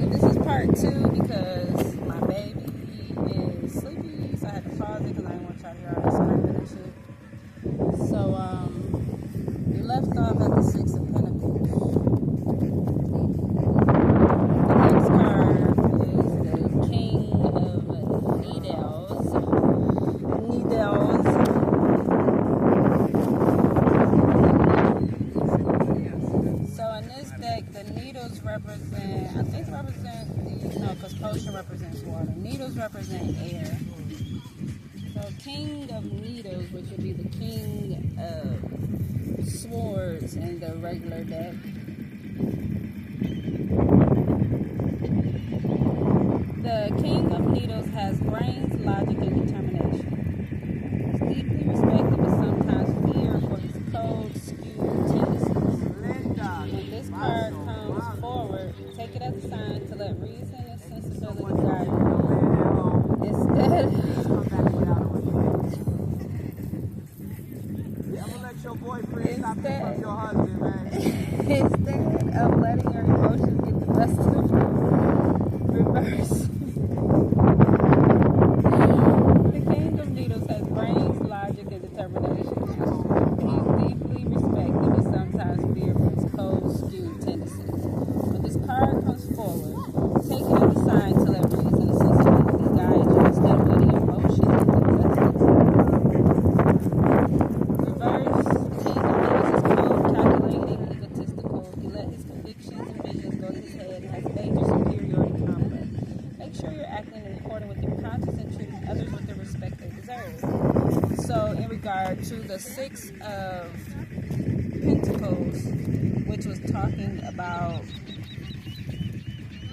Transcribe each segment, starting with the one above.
this is part 2 because my baby is sleepy, so I had to pause it because I didn't want y'all to hear all that screaming and shit. So, we left off at the Six of Pentacles. The next card is the King of Needles. So in this deck, the needles represent, I think because potion represents water. Needles represent air. So King of Needles, which would be the King of Swords in the regular deck. The King of Needles has brains, logic, and determination. He's deeply respected, but sometimes feared for his cold, skewed tendencies. When this card comes forward, take it as a sign to let reason and sensibility guide you. Instead of letting your emotions get the best of you, reverse. The King of Needles has brains, logic, and determination. He's deeply respected, but sometimes feared for his cold, skewed tendencies. When this card comes forward, take it as a sign to let reason and sensibility guide you instead of letting your emotions get the best of you. Reverse. The King of Needles is cold, calculating, egotistical. He let his convictions and visions go to his head and has major superiority complex. Make sure you're acting in accordance with your conscience and treating others with the respect they deserve. So in regard to the Six of Pentacles, which was talking about,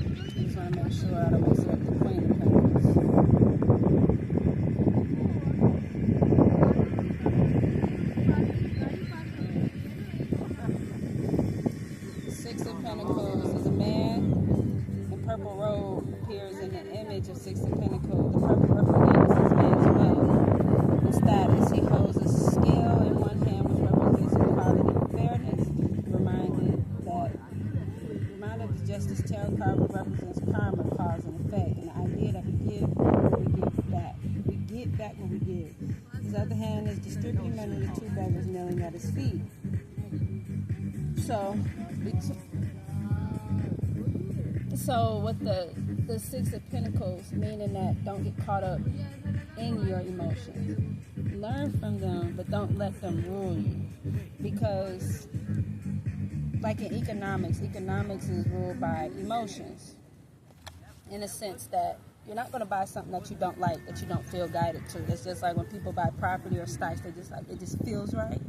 I just want to make sure I don't mix up the Queen of Pentacles. Six of Pentacles is a man in purple robe, appears in the image of Six of Pentacles. The purple represents his man's wealth and status. He holds a scale in one hand, which represents equality and fairness. Reminded the Justice Tarot card, which represents karma, cause and effect, and the idea that we give what we give back. We get back what we give. His other hand is distributing money to two beggars kneeling at his feet. So with the Six of Pentacles, meaning that don't get caught up in your emotions. Learn from them, but don't let them rule you. Because like in economics is ruled by emotions. In a sense that you're not going to buy something that you don't like, that you don't feel guided to. It's just like when people buy property or stocks, it just feels right.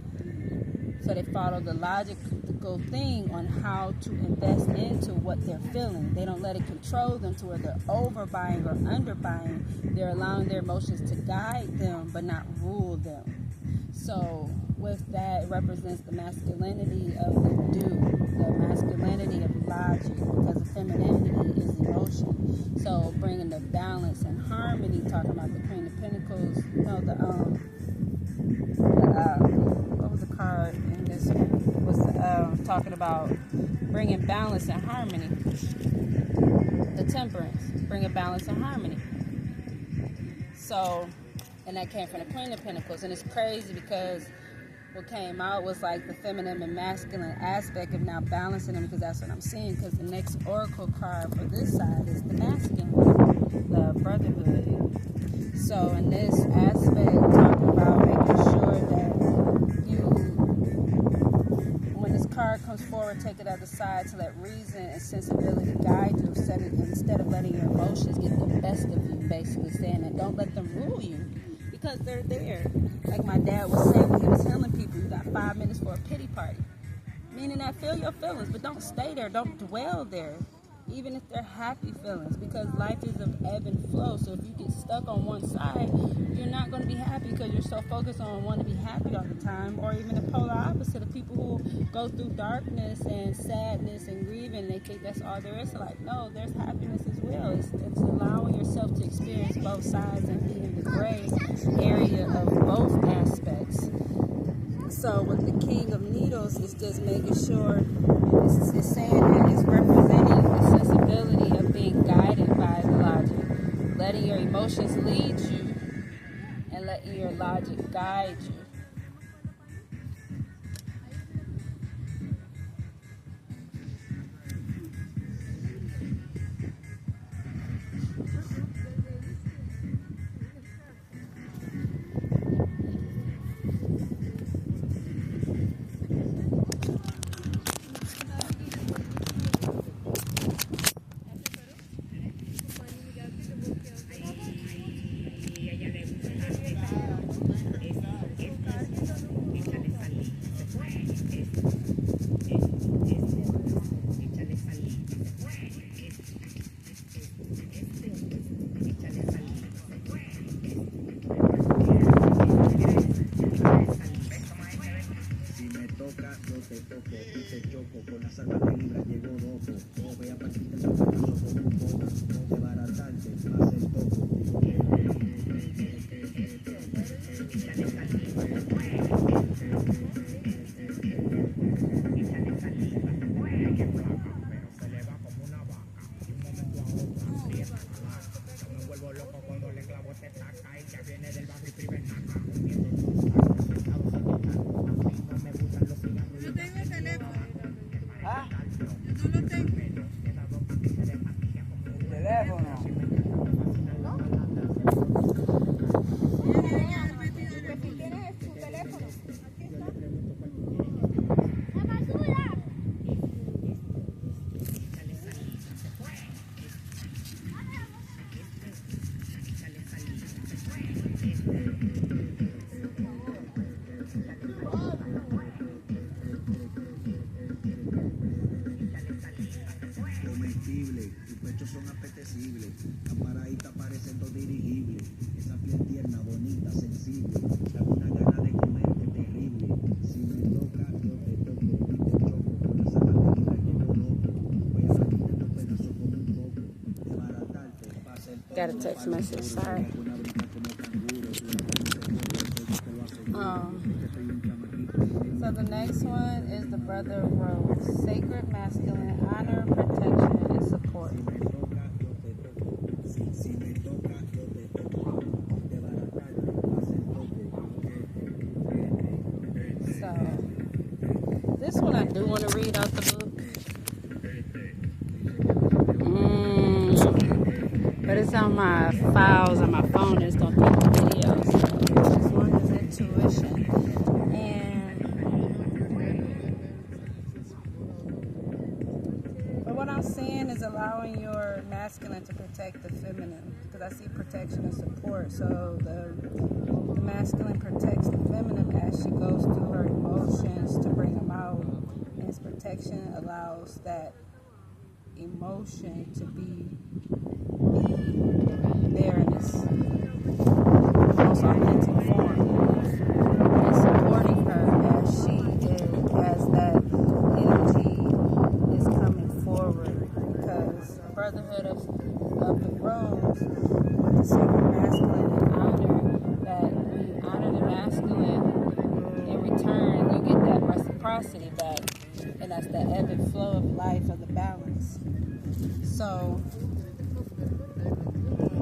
So they follow the logical thing on how to invest into what they're feeling. They don't let it control them to where they're overbuying or underbuying. They're allowing their emotions to guide them, but not rule them. So with that, it represents the masculinity of the the masculinity of logic, because the femininity is emotion. So bringing the balance and harmony, talking about the Queen of Pentacles, what was the card in this was talking about bringing balance and harmony. The Temperance, bringing balance and harmony. So, and that came from the Queen of Pentacles, and it's crazy because what came out was like the feminine and masculine aspect of now balancing them, because that's what I'm seeing. Because the next oracle card for this side is the masculine, the brotherhood. So in this aspect, talking about making sure that when this card comes forward, take it as a side to let reason and sensibility guide you, instead of letting your emotions get the best of you. Basically saying that don't let them rule you, because they're there. Like my dad was saying when he was healing people, you got 5 minutes for a pity party. Meaning that feel your feelings, but don't stay there. Don't dwell there. Even if they're happy feelings, because life is of ebb and flow. So if you get stuck on one side, you're not going to be happy because you're so focused on wanting to be happy all the time. Or even the polar opposite of people who go through darkness and sadness and grieving, they think that's all there is to life. No, there's happiness as well. It's allowing yourself to experience both sides and be in the gray area of both aspects. So with the King of Needles, it's just making sure it's saying that it's representing the sensibility of emotions lead you and letting your logic guide you. Got a text message, sorry. So the next one is the Brother of Rose. Sacred masculine, honor, protection, and support. So this one I do want to read out the book. But it's on my files on my phone. It's going to take the video. So this one is intuition. But what I'm saying is allowing your masculine to protect the feminine. Because I see protection and support. So the masculine protects the feminine as she goes through her emotions to bring them out. And its protection allows that emotion to be there in its most authentic form, and supporting her as she is, as that energy is coming forward. Because the brotherhood of the rose with the sacred masculine and honor, that when you honor the masculine, in return you get that reciprocity back, and that's the ebb and flow of life, of the balance. So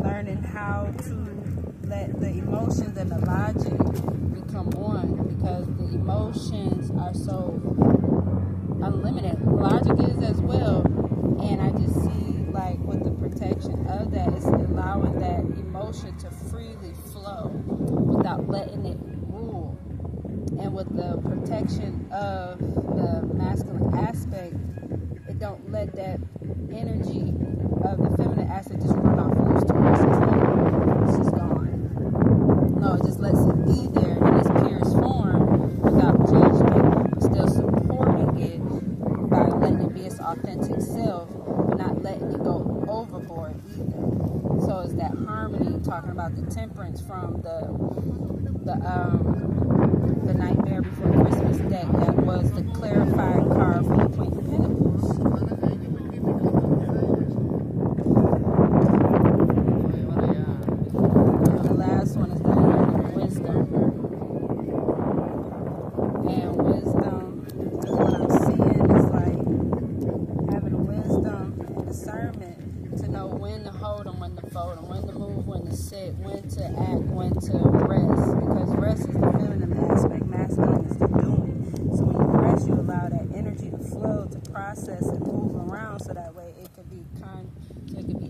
learning how to let the emotions and the logic become one, because the emotions are so unlimited. Logic is as well, and I just see like with the protection of that, it's allowing that emotion to freely flow without letting it rule. And with the protection of the masculine aspect, it don't let that energy of the feminine aspect just run off loose to us. It's like, it's just gone. No, it just lets it be there in its purest form without judgment, but still supporting it by letting it be its authentic self, but not letting it go overboard either. So it's that harmony, talking about the temperance from the Nightmare Before Christmas deck that was the clarifying card for the Queen of Pentacles. And the last one is the Hand of Wisdom. And wisdom, what I'm seeing is like having wisdom and discernment to know when to hold them, when to fold them, when to move, when to sit, when to act, when to rest. Because rest is the feminine aspect, masculine is the doing. So when you rest, you allow that energy to flow, to process and move around, so that way it could be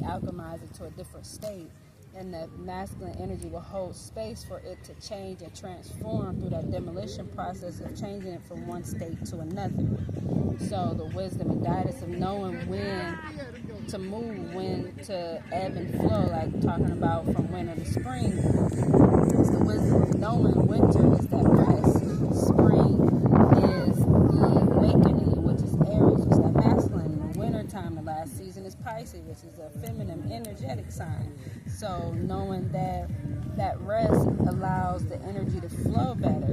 alchemized into a different state. And the masculine energy will hold space for it to change and transform through that demolition process of changing it from one state to another. So the wisdom and guidance of knowing when to move, when to ebb and flow, like talking about from winter to spring. It's the wisdom of knowing winter is that rest. Spring is the awakening, which is Aries, which is that masculine. In the winter time, the last season is Pisces, which is a feminine, energetic sign. So knowing that rest allows the energy to flow better,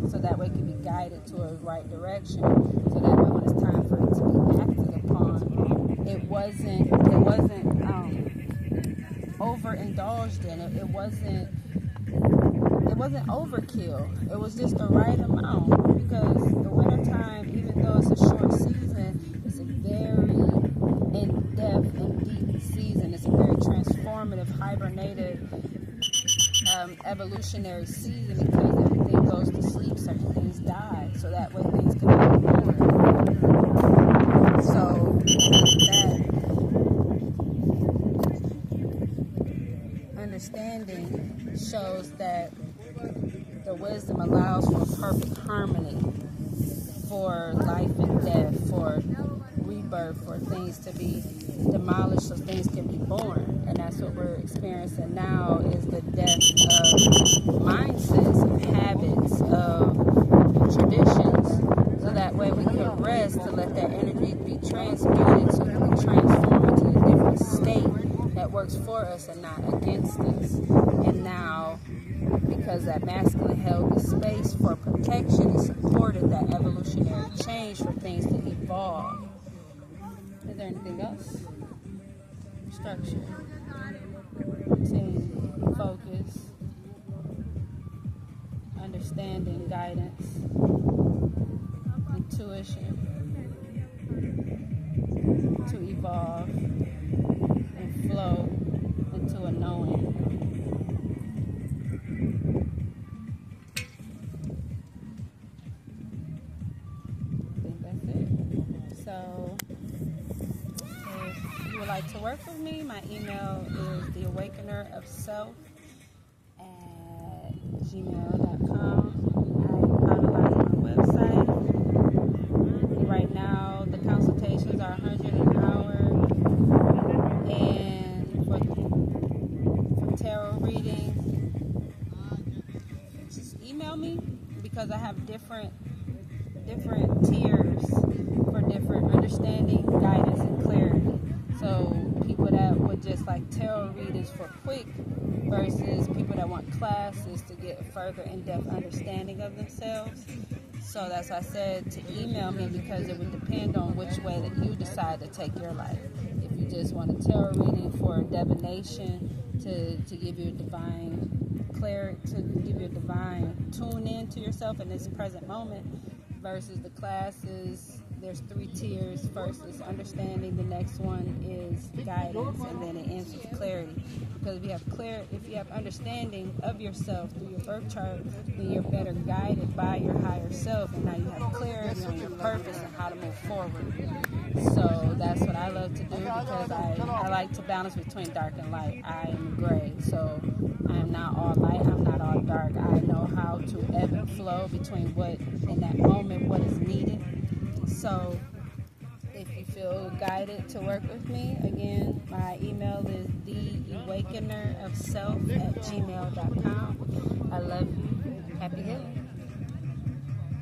so that way it can be guided to a right direction. So that way when it's time for it to be acted upon, it wasn't overindulged in. It wasn't overkill. It was just the right amount, because the wintertime, even though it's a short season, it's a very in-depth and deep season. It's a very transformative, hibernative, evolutionary season, because everything goes to sleep, certain things die, so that way things can be born. So that understanding shows that the wisdom allows for perfect harmony, for life and death, for rebirth, for things to be demolished so things can be born. And that's what we're experiencing now, is the death of mindsets, of habits, of traditions, so that way we can rest to let that energy be transmuted, so it can be transformed into a different state that works for us and not against us. And now, because that masculine held the space for protection, it supported that evolutionary change for things to evolve. Is there anything else? Structure, routine, focus, understanding, guidance, intuition, to evolve and flow into a knowing. I think that's it. So if you would like to work with me, my email is theawakenerofself at gmail.com. I utilize my website. Right now, the consultations are $100 an hour, and for tarot reading, just email me, because I have different tiers for different understanding, guidance, and clarity. So people that would just like tarot readings for quick, versus people that want classes to get a further in-depth understanding of themselves. So that's why I said to email me, because it would depend on which way that you decide to take your life. If you just want a tarot reading for divination, to give you a divine clarity, to give you a divine tune in to yourself in this present moment, versus the classes, there's 3 tiers. First is understanding, the next one is guidance, and then it ends with clarity. Because if you have understanding of yourself through your birth chart, then you're better guided by your higher self, and now you have clarity on your purpose and how to move forward. So that's what I love to do, because I like to balance between dark and light. I am gray, so I am not all light, I'm not all dark. I know how to ebb and flow between what, in that moment, what is needed. So if you feel guided to work with me, again, my email is theawakenerofself at gmail.com. I love you. Happy healing.